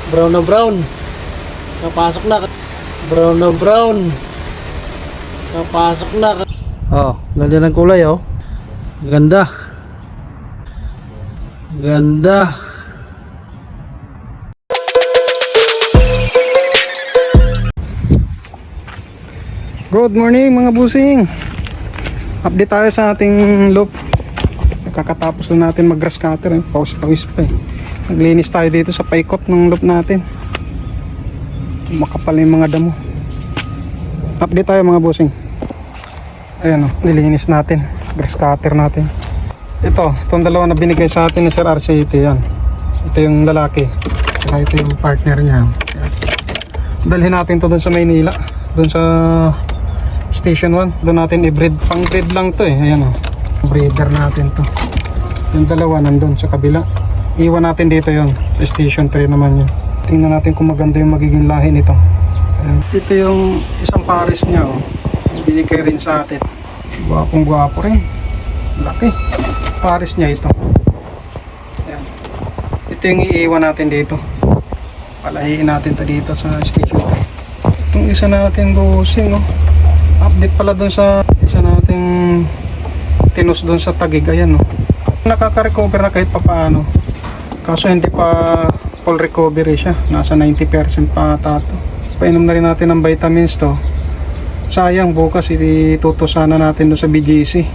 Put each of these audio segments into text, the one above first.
Brown na brown. Napasok na. Brown na brown. Napasok na. Oh, ganda ng kulay oh. Ganda. Ganda. Good morning mga busing. Update tayo sa ating loop. Kakatapos na natin mag grass cutter eh. Pawis pa eh. Naglinis tayo dito sa paikot ng loop natin. Makapal yung mga damo. Update tayo mga busing. Ayan o, nilinis natin. Grass cutter natin. Itong dalawa na binigay sa atin ni Sir RCT. Yan. Ito yung lalaki. Saka ito yung partner niya. Dalhin natin to dun sa Maynila. Dun sa Station 1. Doon natin i-breed. Pang breed lang to eh. Ayan o. Breeder natin to. Yung dalawa nandun sa kabila. Iwan natin dito yon. Sa Station 3 naman yun. Tingnan natin kung maganda yung magiging lahi nito. Ayan. Ito yung isang pares niya o. Binigay rin sa atin. Gwapong gwapo rin. Laki. Pares niya ito. Ayan. Ito yung iiwan natin dito. Palahiin natin to dito sa Station 3. Itong isa natin busing o. Update pala dun sa isa nating tinus dun sa Tagig. Ayan o. Nakaka-recover na kahit pa paano. Kaso hindi pa full recovery siya. Nasa 90% pa tato. Painom na rin natin ng vitamins to. Sayang bukas itutusana natin dun sa BGC.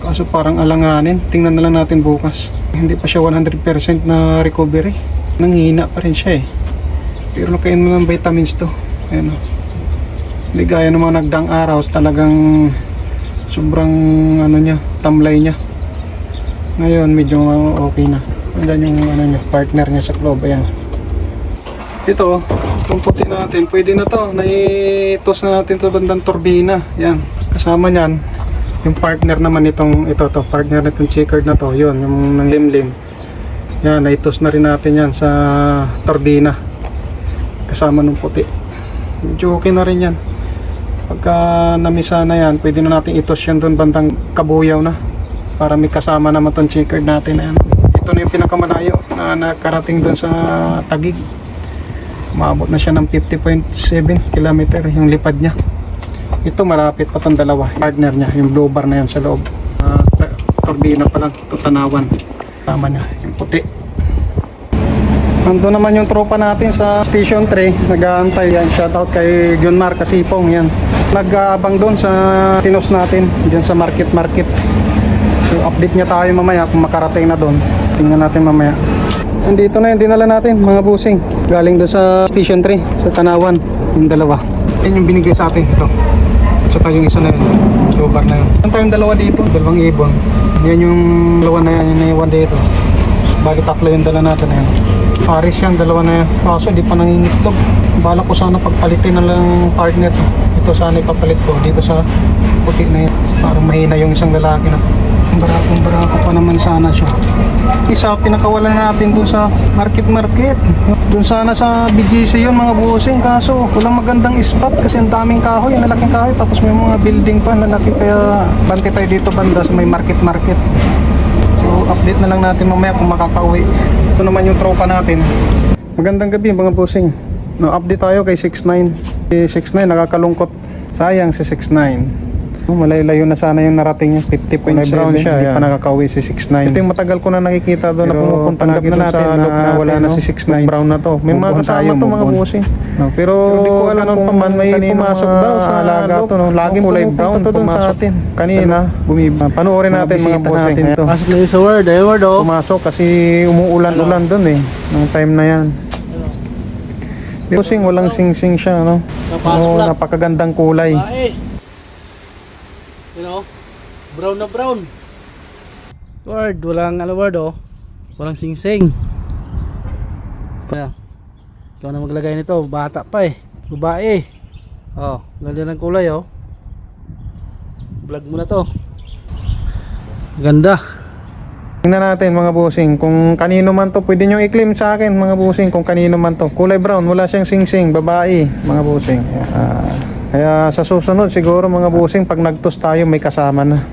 Kaso parang alanganin. Tingnan na lang natin bukas. Hindi pa siya 100% na recovery. Nanghina pa rin siya eh. Pero nakainom ng vitamins to. Ayan o. Ligaya ng mga nagdaang araw, talagang sobrang ano niya, tamlay niya. Ngayon medyo okay na. Andiyan yung ano niya, partner niya sa club. Ayan. Ito, itong puti natin, pwede na to. Naitos na natin to bandang turbina. Yan. Kasama niyan, yung partner naman itong ito partner nitong checkered na to. Yun, yung nang limlim. Yan, naitos na rin natin yan sa turbina. Kasama ng puti. Medyo okay na rin yan. Pagka namisa na yan, pwede na natin itos yan doon bandang Kabuyaw na para may kasama naman itong checkered natin. Ayan. Ito na yung pinakamalayo na nakarating doon sa Tagig. Maabot na siya ng 50.7 km yung lipad niya. Ito malapit pa itong dalawa, partner niya, yung blue bar na yan sa loob. Turbina pa lang, tutanawan. Tama niya, yung puti. Nandun naman yung tropa natin sa Station 3, nag-aantay yan. Shoutout kay Junmar Kasipong yan. Nag-aabang doon sa tinus natin, dyan sa market. So update niya tayo mamaya kung makarating na doon. Tingnan natin mamaya. Nandito na yung dinala natin mga busing. Galing doon sa Station 3, sa Tanawan. Yung dalawa. Yan yung binigay sa atin ito. Tsaka yung isa na yun, yung bar na yun. Meron tayong dalawa dito, dalawang ibon. Yan yung dalawa na yan, yung naiwan dito. Bali tatlo yung dala natin na yan. Paris yan, dalawa na yan. Kaso di pa nangingitlog. Bala ko sana pagpalitin na lang partner. Ito sana ipapalit ko dito sa puti na yan. Parang mahina yung isang lalaki na. Barako pa naman sana siya. Isa pinakawalan natin doon sa market. Doon sana sa BGC yun mga busing. Kaso walang magandang spot kasi ang daming kahoy, ang lalaking kahoy. Tapos may mga building pa lalaki. Kaya bante tayo dito banda sa may market. So update na lang natin mamaya kung makakauwi. Ito naman yung tropa natin. Magandang gabi mga busing. No, update tayo kay 69. Si 69 nakakalungkot. Sayang si 69. Malayo na sana yung narating niya. 50.7 brown siya. Hindi pa nakakauwi si 69. Ito yung matagal ko na nakikita doon na pumupunta na natin sa loop na wala na si 69 brown na to. May mga kasama to mga busing. No, pero hindi ko alam kung man may pumasok daw sa alaga to. No? Laging kulay brown to pumasok. Kanina panoorin natin mga busing. Pasok na yung sa word. Ayun word oh. Pumasok kasi umuulan doon eh. Nung time na yan. Busing walang sing-sing siya. No? Napakagandang kulay. You know, brown na brown. Word, walang word oh. Walang sing-sing. Kaya, ikaw na maglagay nito, bata pa eh. Babae. Oh, ganda ng kulay oh. Vlog mo na to. Ganda. Tingnan natin mga busing kung kanino man to. Pwede nyo i-claim sa akin mga busing kung kanino man to. Kulay brown, wala siyang sing-sing, babae mga busing. Kaya sa susunod siguro mga busing pag nagtos tayo may kasama na.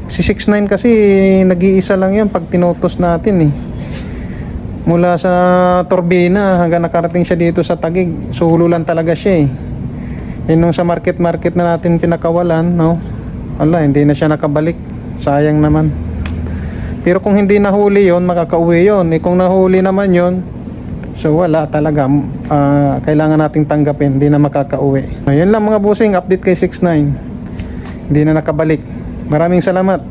Si 69 kasi nag-iisa lang yun pag tinutos natin eh. Mula sa Turbina hanggang nakarating siya dito sa Taguig. Sulo lang talaga siya eh. Nung sa market na natin pinakawalan, no? Wala, hindi na siya nakabalik. Sayang naman. Pero kung hindi nahuli yon, makakauwi yon. Kung nahuli naman yon, so wala talaga. Kailangan nating tanggapin, hindi na makakauwi. Ayun lang mga bossing, update kay 69. Hindi na nakabalik. Maraming salamat.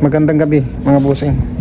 Magandang gabi mga bossing.